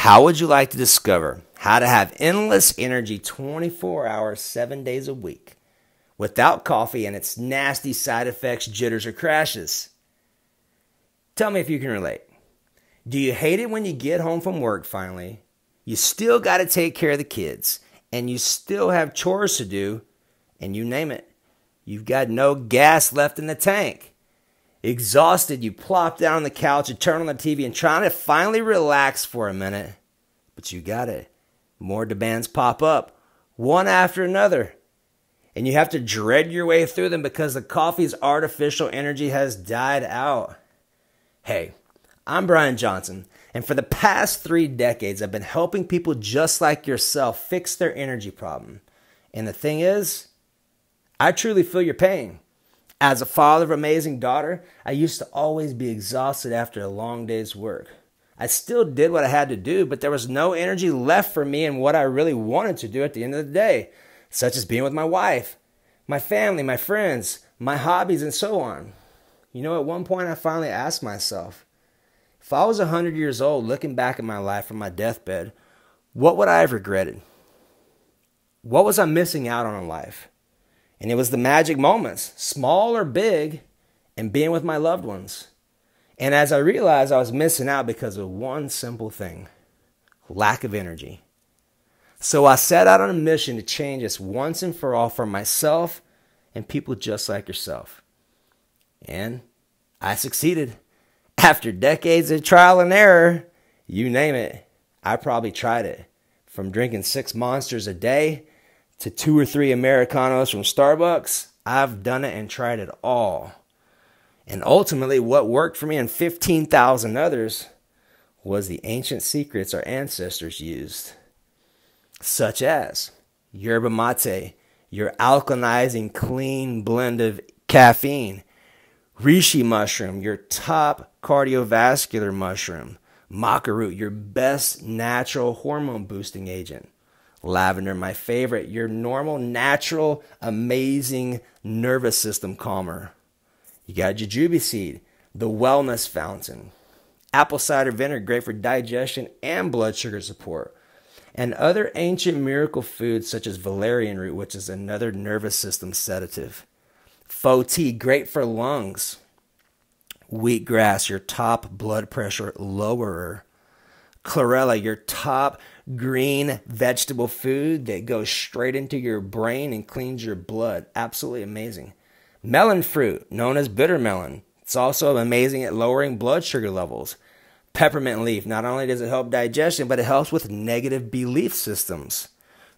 How would you like to discover how to have endless energy 24 hours, 7 days a week without coffee and its nasty side effects, jitters, or crashes? Tell me if you can relate. Do you hate it when you get home from work finally? You still got to take care of the kids, and you still have chores to do, and you name it. You've got no gas left in the tank. Exhausted, you plop down on the couch and turn on the TV and trying to finally relax for a minute. But you got it. More demands pop up, one after another. And you have to dread your way through them because the coffee's artificial energy has died out. Hey, I'm Brian Johnson, and for the past 3 decades, I've been helping people just like yourself fix their energy problem. And the thing is, I truly feel your pain. As a father of an amazing daughter, I used to always be exhausted after a long day's work. I still did what I had to do, but there was no energy left for me and what I really wanted to do at the end of the day, such as being with my wife, my family, my friends, my hobbies, and so on. You know, at one point I finally asked myself, if I was 100 years old looking back at my life from my deathbed, what would I have regretted? What was I missing out on in life? And it was the magic moments, small or big, and being with my loved ones. And as I realized I was missing out because of one simple thing, lack of energy. So I set out on a mission to change this once and for all for myself and people just like yourself. And I succeeded. After decades of trial and error, you name it, I probably tried it. From drinking 6 Monsters a day to 2 or 3 Americanos from Starbucks, I've done it and tried it all. And ultimately, what worked for me and 15,000 others was the ancient secrets our ancestors used, such as yerba mate, your alkalizing clean blend of caffeine, reishi mushroom, your top cardiovascular mushroom, maca root, your best natural hormone boosting agent, lavender, my favorite, your normal, natural, amazing nervous system calmer. You got jujube seed, the wellness fountain, apple cider vinegar, great for digestion and blood sugar support, and other ancient miracle foods such as valerian root, which is another nervous system sedative. Faux tea, great for lungs. Wheatgrass, your top blood pressure lowerer. Chlorella, your top green vegetable food that goes straight into your brain and cleans your blood. Absolutely amazing. Melon fruit, known as bitter melon. It's also amazing at lowering blood sugar levels. Peppermint leaf, not only does it help digestion, but it helps with negative belief systems.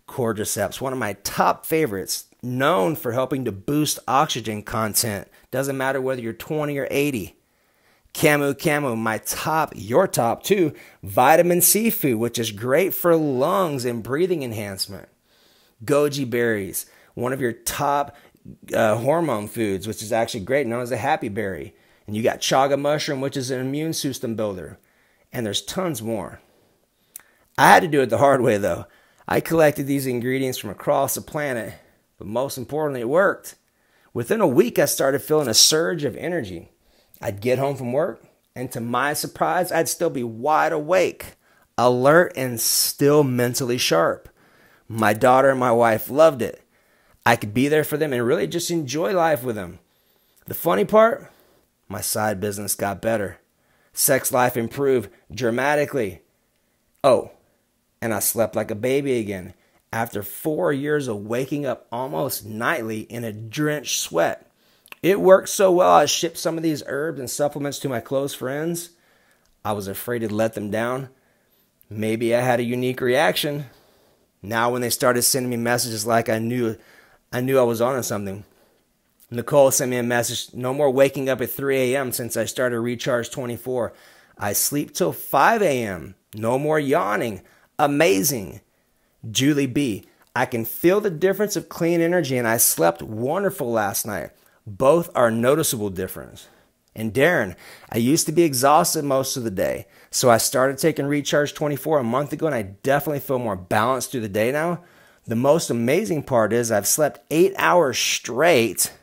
Cordyceps, one of my top favorites, known for helping to boost oxygen content. Doesn't matter whether you're 20 or 80. Camu, your top too, vitamin C food, which is great for lungs and breathing enhancement. Goji berries, one of your top hormone foods, which is actually great, known as a happy berry. And you got chaga mushroom, which is an immune system builder. And there's tons more. I had to do it the hard way though. I collected these ingredients from across the planet, but most importantly, it worked. Within a week, I started feeling a surge of energy. I'd get home from work, and to my surprise, I'd still be wide awake, alert, and still mentally sharp. My daughter and my wife loved it. I could be there for them and really just enjoy life with them. The funny part, my side business got better. Sex life improved dramatically. Oh, and I slept like a baby again after 4 years of waking up almost nightly in a drenched sweat. It worked so well, I shipped some of these herbs and supplements to my close friends. I was afraid to let them down. Maybe I had a unique reaction. Now when they started sending me messages like I knew I was on to something. Nicole sent me a message, no more waking up at 3 a.m. since I started Recharge 24. I sleep till 5 a.m. No more yawning. Amazing. Julie B, I can feel the difference of clean energy and I slept wonderful last night. Both are noticeable difference. And Darren, I used to be exhausted most of the day, so I started taking Recharge 24 a month ago and I definitely feel more balanced through the day now. The most amazing part is I've slept 8 hours straight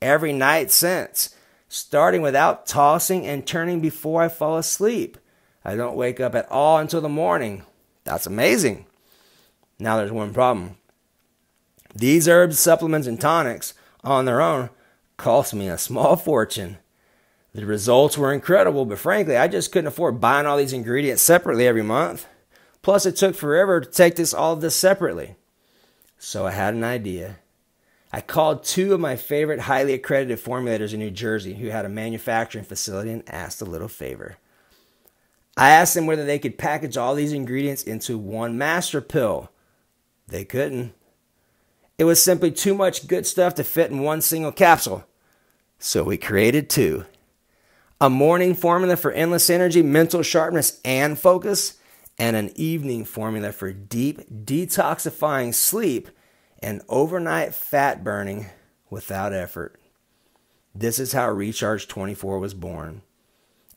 every night since, starting without tossing and turning before I fall asleep. I don't wake up at all until the morning. That's amazing. Now there's one problem. These herbs, supplements, and tonics on their own cost me a small fortune. The results were incredible, but frankly, I just couldn't afford buying all these ingredients separately every month. Plus, it took forever to take all of this separately. So I had an idea. I called two of my favorite highly accredited formulators in New Jersey who had a manufacturing facility and asked a little favor. I asked them whether they could package all these ingredients into one master pill. They couldn't. It was simply too much good stuff to fit in one single capsule. So we created two. A morning formula for endless energy, mental sharpness, and focus, and an evening formula for deep, detoxifying sleep and overnight fat burning without effort. This is how Recharge 24 was born.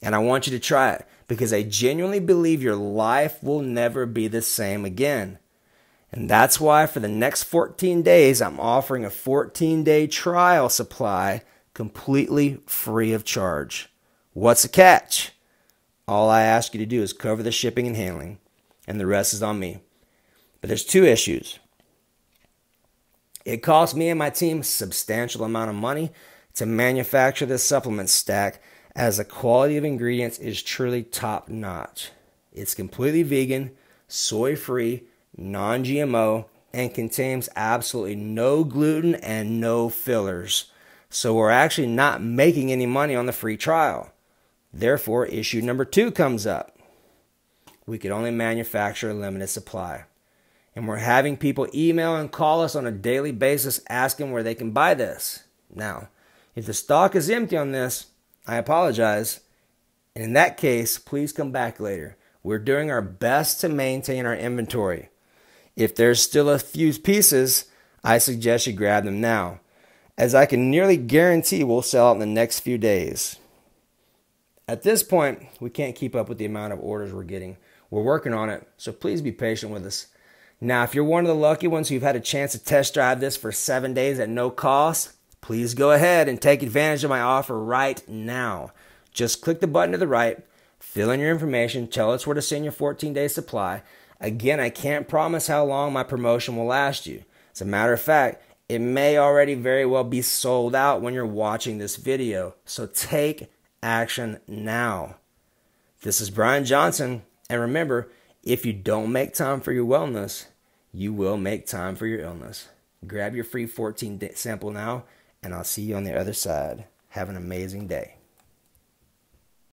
And I want you to try it because I genuinely believe your life will never be the same again. And that's why for the next 14 days, I'm offering a 14-day trial supply completely free of charge. What's the catch? All I ask you to do is cover the shipping and handling, and the rest is on me. But there's two issues. It costs me and my team a substantial amount of money to manufacture this supplement stack, as the quality of ingredients is truly top-notch. It's completely vegan, soy-free, non-GMO, and contains absolutely no gluten and no fillers. So we're actually not making any money on the free trial. Therefore, issue number 2 comes up. We could only manufacture a limited supply. And we're having people email and call us on a daily basis asking where they can buy this. Now, if the stock is empty on this, I apologize. And in that case, please come back later. We're doing our best to maintain our inventory. If there's still a few pieces, I suggest you grab them now, as I can nearly guarantee we'll sell out in the next few days. At this point, we can't keep up with the amount of orders we're getting. We're working on it, so please be patient with us. Now, if you're one of the lucky ones who've had a chance to test drive this for 7 days at no cost, please go ahead and take advantage of my offer right now. Just click the button to the right, fill in your information, tell us where to send your 14-day supply. Again, I can't promise how long my promotion will last you. As a matter of fact, it may already very well be sold out when you're watching this video. So take action now. This is Brian Johnson, and remember, if you don't make time for your wellness, you will make time for your illness. Grab your free 14-day sample now, and I'll see you on the other side. Have an amazing day.